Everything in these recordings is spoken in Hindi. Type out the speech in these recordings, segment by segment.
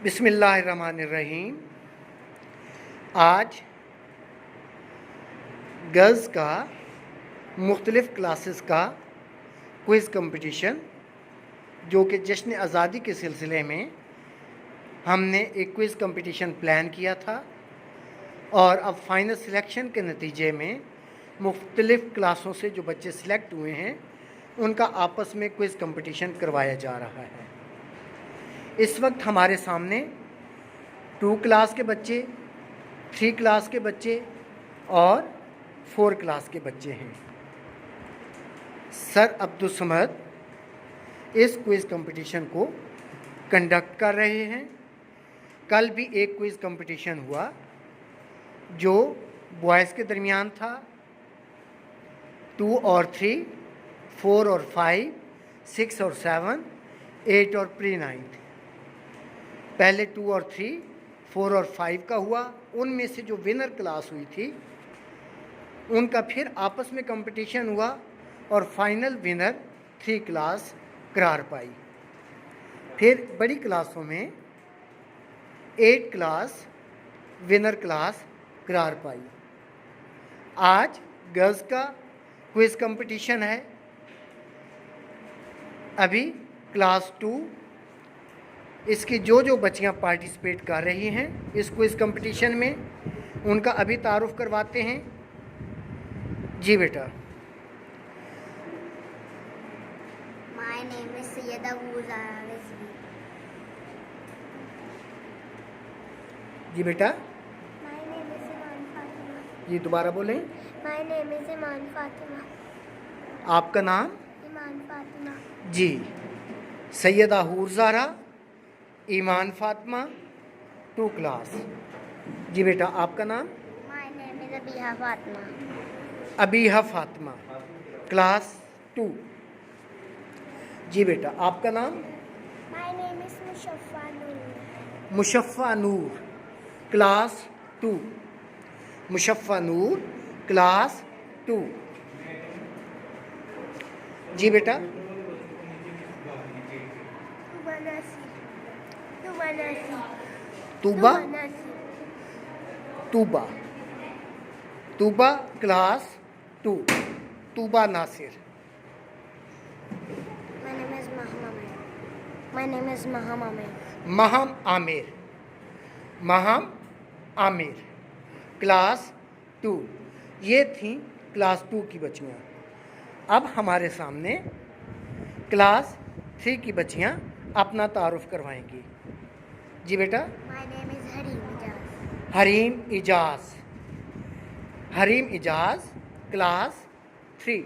बिस्मिल्लाहिर्रहमानिर्रहीम। आज गर्ल्स का मुख्तलिफ़ क्लासेस का क्विज़ कंपटीशन, जो कि जश्न आज़ादी के सिलसिले में हमने एक क्विज़ कंपटीशन प्लान किया था और अब फाइनल सिलेक्शन के नतीजे में मुख्तलिफ़ क्लासों से जो बच्चे सिलेक्ट हुए हैं उनका आपस में क्विज़ कंपटीशन करवाया जा रहा है। इस वक्त हमारे सामने 2 क्लास के बच्चे, 3 क्लास के बच्चे और 4 क्लास के बच्चे हैं। सर अब्दुल समद इस क्विज़ कंपटीशन को कंडक्ट कर रहे हैं। कल भी एक क्विज़ कंपटीशन हुआ जो बॉयज़ के दरमियान था। 2 और 3, 4 और 5, 6 और 7, 8 और प्री-9। पहले 2 और 3, 4 और 5 का हुआ। उनमें से जो विनर क्लास हुई थी उनका फिर आपस में कंपटीशन हुआ और फाइनल विनर 3 क्लास करार पाई। फिर बड़ी क्लासों में 8 क्लास विनर क्लास करार पाई। आज गर्ल्स का क्विज़ कंपटीशन है। अभी क्लास 2 इसकी जो बच्चियां पार्टिसिपेट कर रही हैं इस क्विज़ कंपटीशन में, उनका अभी तारुफ करवाते हैं। जी बेटा। My name is Sayyida Huzara Rizvi. जी बेटा। My name is Iman Fatima. जी दोबारा बोलें। My name is Iman Fatima. आपका नाम? Iman Fatima. जी, सैयदा हुरज़ारा, ईमान फातिमा, 2 क्लास। जी बेटा, आपका नाम? My name is Abiha Fatima. Abiha Fatima, class 2। जी बेटा, आपका नाम? My name is Mushaffa Noor. Mushaffa Noor, class 2। Mushaffa Noor, class 2। जी बेटा। Tuba Nasir. Tuba Nasir. Tuba? Tuba Nasir. Tuba, Tuba class 2। Tuba Nasir. My name is Maham Amir. My name is Maham Amir. Maham Amir, Maham Amir, class 2। ये थी क्लास 2 की बच्चियाँ। अब हमारे सामने क्लास 3 की बच्चियाँ अपना तारुफ करवाएंगी। जी बेटा। My name is Harim Ijaz. Harim Ijaz, Harim Ijaz, class 3।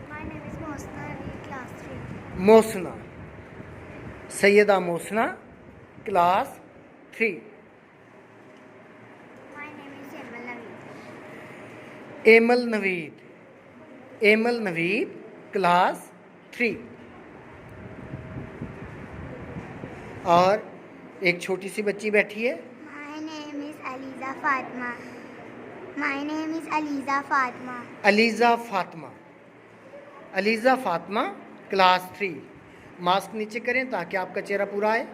My name is Mohsna Ali, class 3. Mosna, Syeda Mosna, class 3। My name is Emal Naveed. Emal Naveed, Emal Naveed, class 3। और एक छोटी सी बच्ची बैठी है। My name is Aliza Fatma. My name is Aliza Fatma. Aliza Fatima, Aliza Fatima, class 3। Mask नीचे करें ताकि आपका चेहरा पूरा आए।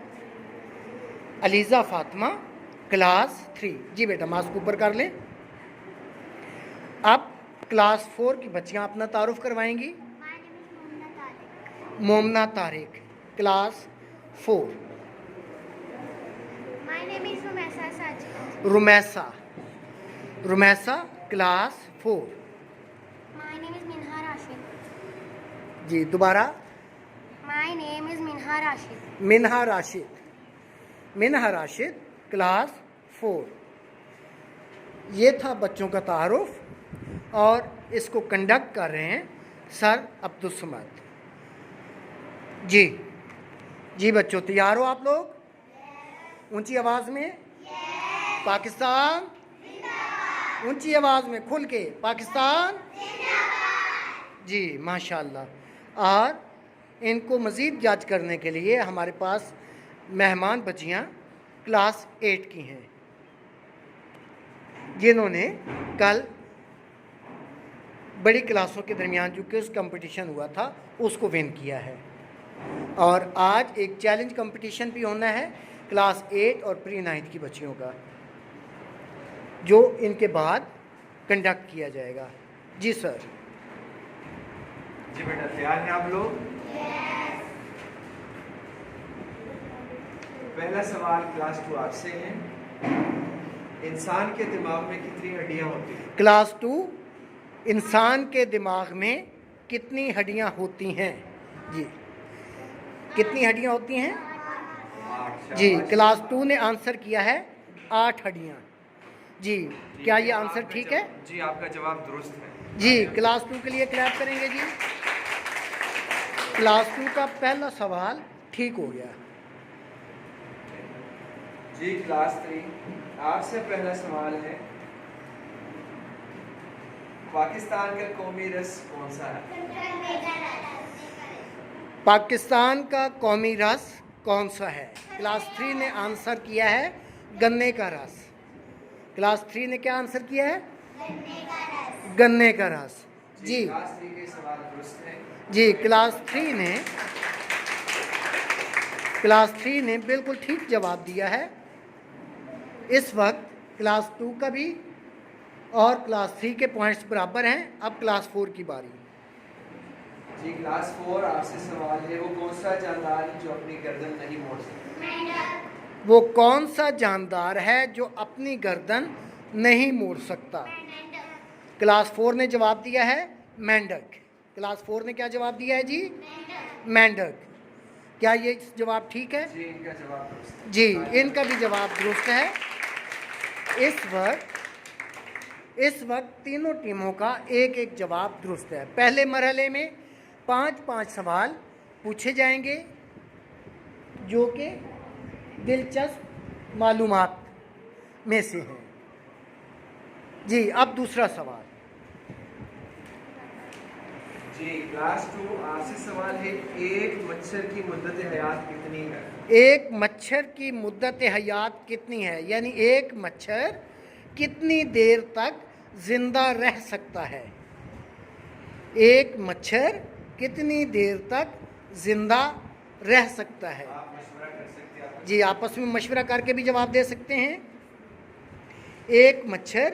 अलीज़ा फ़ातिमा, क्लास 3। जी बेटा, मास्क ऊपर कर लें। अब क्लास 4 की बच्चियां अपना तारुफ करवाएंगी। My name is Momna Tariq. Momna Tariq, class 4। My name is Rumesa Sajid. Rumaisa, Rumaisa, class 4। My name is Minha Rashid. जी दोबारा। My name is Minha Rashid. Minha Rashid, Minha Rashid, class 4। ये था बच्चों का तारुफ और इसको कंडक्ट कर रहे हैं सर अब्दुल समद। जी जी बच्चों, तैयार हो आप लोग? ऊंची आवाज़ में पाकिस्तान, ऊंची आवाज़ में खुल के पाकिस्तान। जी माशाल्लाह। और इनको मज़ीद जज करने के लिए हमारे पास मेहमान बच्चियाँ क्लास 8 की हैं जिन्होंने कल बड़ी क्लासों के दरमियान जो क्विज़ कंपटीशन हुआ था उसको विन किया है। और आज एक चैलेंज कंपटीशन भी होना है क्लास 8 और प्री 9th की बच्चियों का, जो इनके बाद कंडक्ट किया जाएगा। जी सर। जी बेटा, तैयार हैं आप लोग? पहला सवाल क्लास 2 आपसे है। इंसान के दिमाग में कितनी हड्डियां होती हैं? क्लास 2, इंसान के दिमाग में कितनी हड्डियां होती हैं? जी, कितनी हड्डियां होती हैं? 8। जी, क्लास 2 ने आंसर किया है 8 हड्डियां। जी, क्या ये आंसर ठीक है? जी, आपका जवाब दुरुस्त है। जी, क्लास 2 के लिए क्लैप करेंगे जी। क्लास 2 का पहला सवाल ठीक हो गया। जी क्लास 3, आपसे पहला सवाल है, पाकिस्तान का कौमी रस कौन सा है? पाकिस्तान का कौमी रस कौन सा है? क्लास 3 ने आंसर किया है गन्ने का रस। क्लास 3 ने क्या आंसर किया है? गन्ने का रस। जी, क्लास 3 के सवाल दुरुस्त है। जी, क्लास 3 ने बिल्कुल ठीक जवाब दिया है। इस वक्त क्लास 2 का भी और क्लास 3 के पॉइंट्स बराबर हैं। अब क्लास 4 की बारी। जी क्लास 4, आपसे सवाल है, वो कौन सा जानदार है जो अपनी गर्दन नहीं मोड़ सकता? वो कौन सा जानदार है जो अपनी गर्दन नहीं मोड़ सकता? क्लास 4 ने जवाब दिया है मेंढक। क्लास 4 ने क्या जवाब दिया है जी? मेंढक। क्या ये जवाब ठीक है? जी, इनका जवाब दुरुस्त है। जी, इनका भी जवाब दुरुस्त है। इस वक्त तीनों टीमों का एक एक जवाब दुरुस्त है। पहले मरहले में 5-5 सवाल पूछे जाएंगे जो कि दिलचस्प मालूमात में से हैं। जी, अब दूसरा सवाल। जी क्लास 2, आपसे सवाल है, एक मच्छर की मुद्दत हयात कितनी है? एक मच्छर की मुद्दत हयात कितनी है? यानी एक मच्छर कितनी देर तक जिंदा रह सकता है? एक मच्छर कितनी देर तक जिंदा रह सकता है? आप मशवरा कर सकते हैं। जी, आपस में मशवरा करके भी जवाब दे सकते हैं। एक मच्छर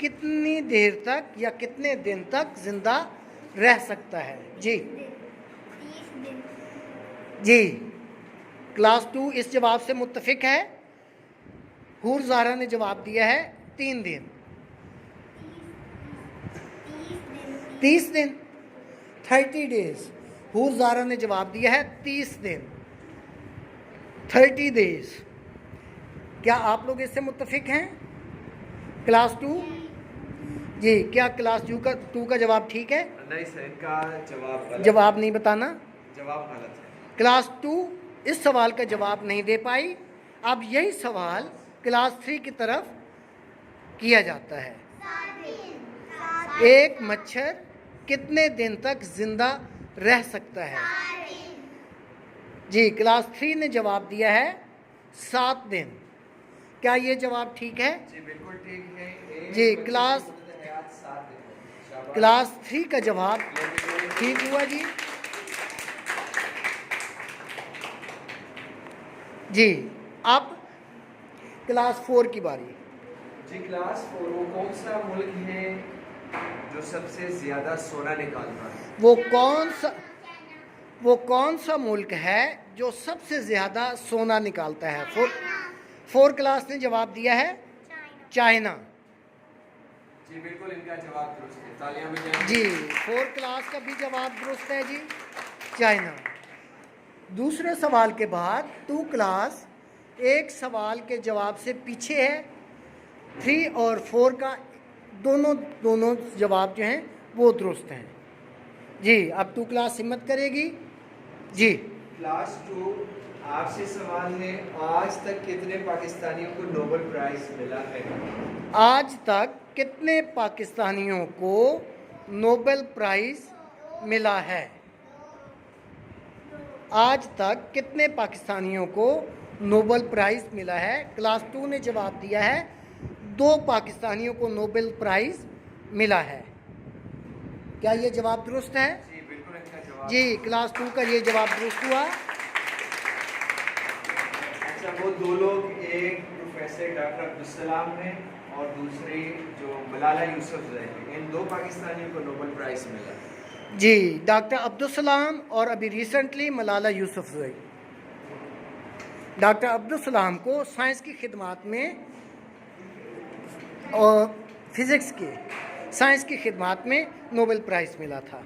कितनी देर तक या कितने दिन तक जिंदा रह सकता है? जी, 30 दिन। जी, क्लास 2 इस जवाब से मुत्तफिक है। हूर ज़ारा ने जवाब दिया है 3 दिन। 30 दिन, 30 डेज। हूर ज़ारा ने जवाब दिया है 30 दिन, 30 डेज। क्या आप लोग इससे मुत्तफिक हैं? क्लास 2? जी, क्या क्लास 2 का जवाब ठीक है? नहीं सर, इनका जवाब गलत। जवाब नहीं बताना। जवाब गलत है। क्लास 2 इस सवाल का जवाब नहीं दे पाई। अब यही सवाल क्लास 3 की तरफ किया जाता है। एक मच्छर कितने दिन तक जिंदा रह सकता है? जी, क्लास 3 ने जवाब दिया है 7 दिन। क्या ये जवाब ठीक है? जी बिल्कुल ठीक है। जी, क्लास 3 का जवाब ठीक हुआ जी। जी, अब क्लास 4 की बारी। जी क्लास 4, वो कौन सा मुल्क है जो सबसे ज्यादा सोना निकालता है? वो कौन सा मुल्क है जो सबसे ज़्यादा सोना निकालता है? 4 क्लास ने जवाब दिया है चाइना। जी बिल्कुल, इनका जवाब दुरुस्त है। तालियां बजाएं। जी, 4 क्लास का भी जवाब दुरुस्त है जी, चाइना। दूसरे सवाल के बाद 2 क्लास एक सवाल के जवाब से पीछे है। 3 और 4 का दोनों जवाब जो हैं वो दुरुस्त हैं। जी, अब 2 क्लास हिम्मत करेगी जी। क्लास 2, आपसे सवाल है, आज तक कितने पाकिस्तानियों को नोबेल प्राइज मिला है? आज तक कितने पाकिस्तानियों को नोबेल प्राइज़ मिला है? आज तक कितने पाकिस्तानियों को नोबेल प्राइज़ मिला है? क्लास 2 ने जवाब दिया है 2 पाकिस्तानियों को नोबेल प्राइज़ मिला है। क्या ये जवाब दुरुस्त है? जी बिल्कुल, इनका जवाब। जी, क्लास 2 का ये जवाब दुरुस्त हुआ। अच्छा, अच्छा, वो दो लोग, एक प्रोफेसर डॉक्टर अब्दुल सलाम हैं और दूसरे जो मलाला यूसुफजई हैं, इन दो पाकिस्तानियों को नोबेल प्राइज़ मिला। जी, डॉक्टर अब्दुल सलाम और अभी रिसेंटली मलाला यूसुफजई। डॉक्टर अब्दुल सलाम को साइंस की खिदमत में और फिज़िक्स के साइंस की खिदमत में नोबेल प्राइज़ मिला था।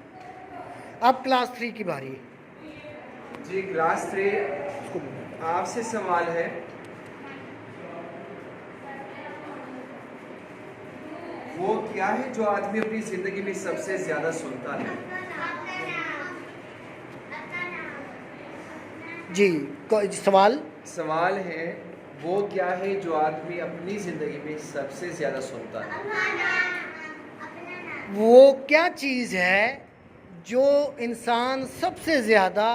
अब क्लास 3 की बारी। जी, क्लास 3 आपसे सवाल है, वो क्या है जो आदमी अपनी ज़िंदगी में सबसे ज़्यादा सुनता है? जी, सवाल है, वो क्या है जो आदमी अपनी ज़िंदगी में सबसे ज़्यादा सुनता है? वो क्या चीज़ है जो इंसान सबसे ज़्यादा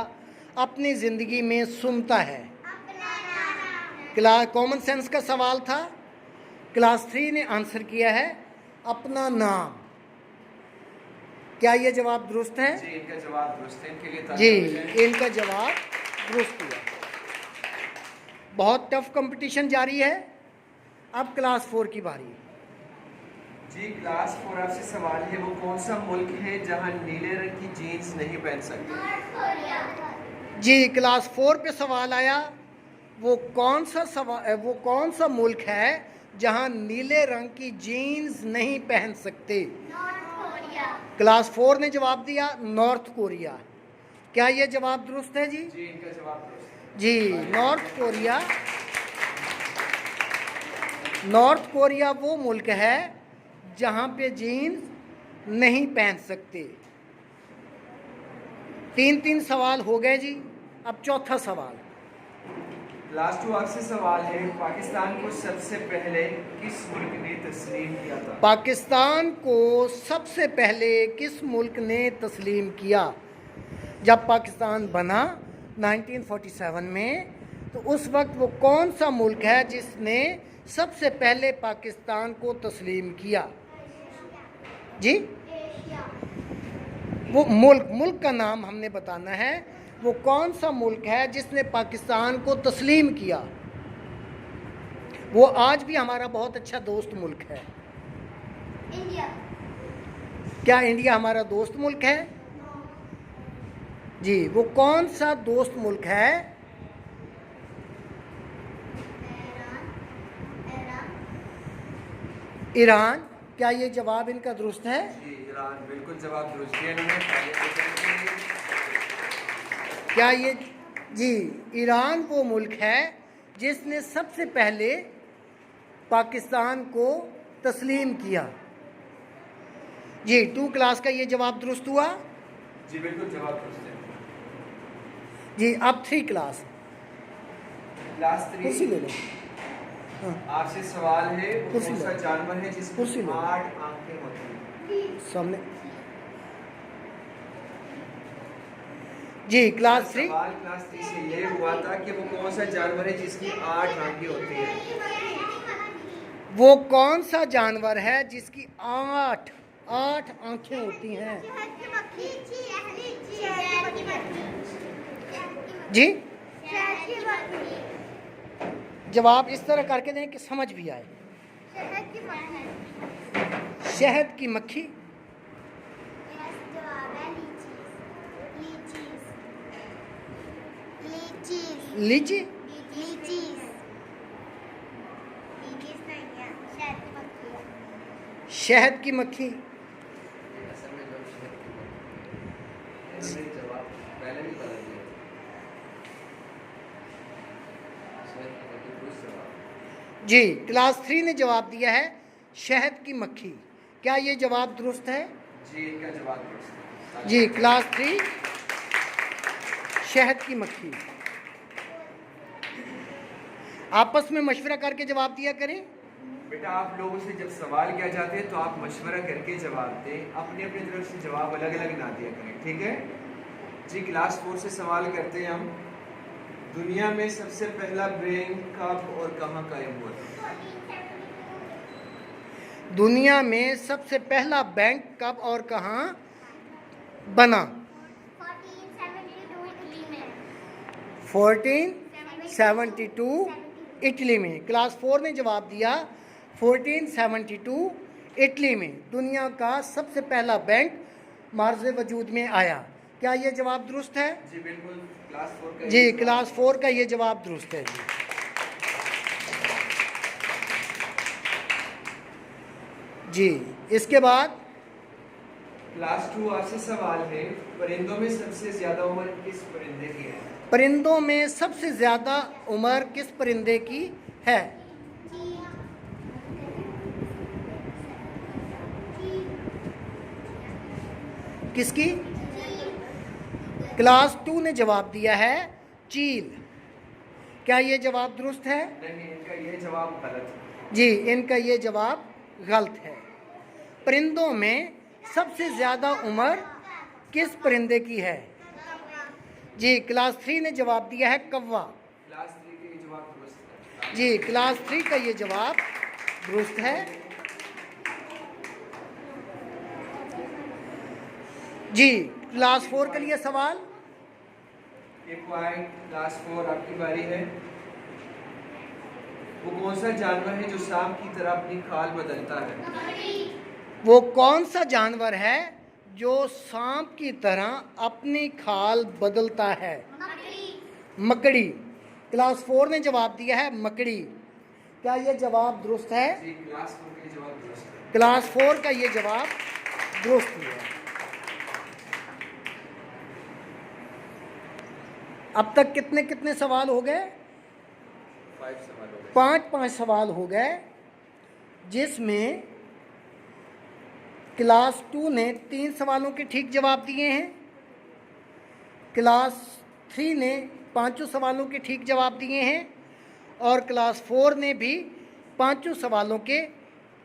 अपनी ज़िंदगी में सुनता है? कॉमन सेंस का सवाल था। क्लास 3 ने आंसर किया है अपना नाम। क्या ये जवाब दुरुस्त है? जी, इनका जवाब दुरुस्त है। इनके लिए जी, तालियां हो जाएं। इनका जवाब दुरुस्त हुआ। बहुत टफ कंपटीशन जारी है। अब क्लास 4 की बारी। जी, क्लास 4 आपसे सवाल है, वो कौन सा मुल्क है जहां नीले रंग की जीन्स नहीं पहन सकते? जी, क्लास 4 पे सवाल आया, वो कौन सा मुल्क है जहां नीले रंग की जीन्स नहीं पहन सकते? क्लास 4 ने जवाब दिया नॉर्थ कोरिया। क्या ये जवाब दुरुस्त है? जी, इनका जवाब दुरुस्त है। जी, नॉर्थ कोरिया वो मुल्क है जहां पे जीन्स नहीं पहन सकते। 3 सवाल हो गए जी। अब चौथा सवाल। क्लास 2 आपसे सवाल है, पाकिस्तान को सबसे पहले किस मुल्क ने तस्लीम किया था? पाकिस्तान को सबसे पहले किस मुल्क ने तस्लीम किया? जब पाकिस्तान बना 1947 में, तो उस वक्त वो कौन सा मुल्क है जिसने सबसे पहले पाकिस्तान को तस्लीम किया? जी, वो मुल्क का नाम हमने बताना है। वो कौन सा मुल्क है जिसने पाकिस्तान को तस्लीम किया? वो आज भी हमारा बहुत अच्छा दोस्त मुल्क है। इंडिया। क्या इंडिया हमारा दोस्त मुल्क है? जी, वो कौन सा दोस्त मुल्क है? ईरान। क्या ये जवाब इनका दुरुस्त है? जी, ईरान बिल्कुल जवाब दुरुस्त है इन्होंने। क्या ये जी, ईरान वो मुल्क है जिसने सबसे पहले पाकिस्तान को तस्लीम किया। जी, 2 क्लास का ये जवाब दुरुस्त हुआ। जी, बिल्कुल जवाब दुरुस्त है। जी, अब 3 क्लास। क्लास 3 कुर्सी ले लो। हाँ, आपसे सवाल है, वो कुर्सी कौन सा लो। जानवर है कुर्सी जिसकी लो। 8 आंखें होती हैं? सामने। जी, क्लास 3। सवाल क्लास 3 से ये हुआ था कि वो कौन सा जानवर है जिसकी 8 आंखें होती हैं? वो कौन सा जानवर है जिसकी 8 आंखें होती हैं? जी, जवाब इस तरह करके दें कि समझ भी आए। शहद की मक्खी। लीची। शहद की मक्खी। जवाब पहले भी बता दिया। जी, क्लास 3 ने जवाब दिया है शहद की मक्खी। क्या ये जवाब दुरुस्त है? जी, इनका जवाब दुरुस्त है। जी, क्लास 3 शहद की मक्खी। आपस में मशवरा करके जवाब दिया करें। बेटा, आप लोगों से जब सवाल किया जाते हैं तो आप मशवरा करके जवाब दें, अपनी अपनी तरफ से जवाब अलग अलग ना दिया करें, ठीक है जी। क्लास 4 से सवाल करते हैं हम, दुनिया में सबसे पहला बैंक कब और कहाँ कायम हुआ था? दुनिया में सबसे पहला बैंक कब और कहाँ बना? 14 1472 इटली में। क्लास 4 ने जवाब दिया 1472 इटली में दुनिया का सबसे पहला बैंक मार्ज़े वजूद में आया। क्या ये जवाब दुरुस्त है? जी बिल्कुल, क्लास 4 का जी, क्लास 4 का ये जवाब दुरुस्त है जी। जी, इसके बाद क्लास 2 आपसे सवाल है, परिंदों में सबसे ज्यादा उम्र किस परिंदे की है? परिंदों में सबसे ज़्यादा उम्र किस परिंदे की है? किसकी? क्लास 2 ने जवाब दिया है चील। क्या ये जवाब दुरुस्त है? नहीं, इनका ये जवाब गलत है। जी, इनका ये जवाब गलत है। परिंदों में सबसे ज़्यादा उम्र किस परिंदे की है? जी, क्लास 3 ने जवाब दिया है कौवा। क्लास 3 का ये जवाब दुरुस्त है। जी, क्लास 3 का ये जवाब दुरुस्त है। जी, क्लास 4 के लिए सवाल। क्लास 4 आपकी बारी है। वो कौन सा जानवर है जो सांप की तरह अपनी खाल बदलता है? वो कौन सा जानवर है जो सांप की तरह अपनी खाल बदलता है? मकड़ी। क्लास 4 ने जवाब दिया है मकड़ी। क्या ये जवाब दुरुस्त है? जी, क्लास 4 का ये जवाब दुरुस्त है। क्लास 4 का ये जवाब दुरुस्त है। अब तक कितने कितने सवाल हो गए? 5 सवाल हो गए। 5 सवाल हो गए, जिसमें क्लास 2 ने 3 सवालों के ठीक जवाब दिए हैं, क्लास 3 ने 5 सवालों के ठीक जवाब दिए हैं और क्लास 4 ने भी 5 सवालों के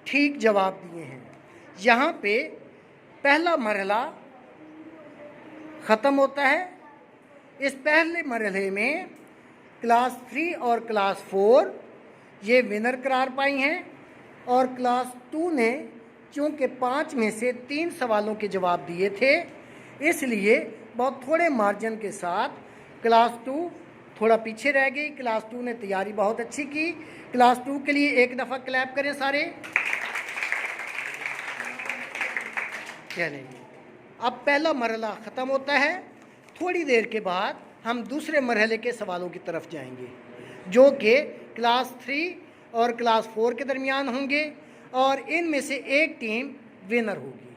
ठीक जवाब दिए हैं। यहाँ पे पहला मरहला ख़त्म होता है। इस पहले मरहले में क्लास 3 और क्लास 4 ये विनर करार पाई हैं और क्लास 2 ने चूँकि 5 में से 3 सवालों के जवाब दिए थे, इसलिए बहुत थोड़े मार्जिन के साथ क्लास 2 थोड़ा पीछे रह गई। क्लास 2 ने तैयारी बहुत अच्छी की। क्लास 2 के लिए एक दफ़ा क्लैप करें सारे। चलेंगे, अब पहला मरहला ख़त्म होता है। थोड़ी देर के बाद हम दूसरे मरहले के सवालों की तरफ जाएंगे, जो कि क्लास 3 और क्लास 4 के दरमियान होंगे और इनमें से एक टीम विनर होगी।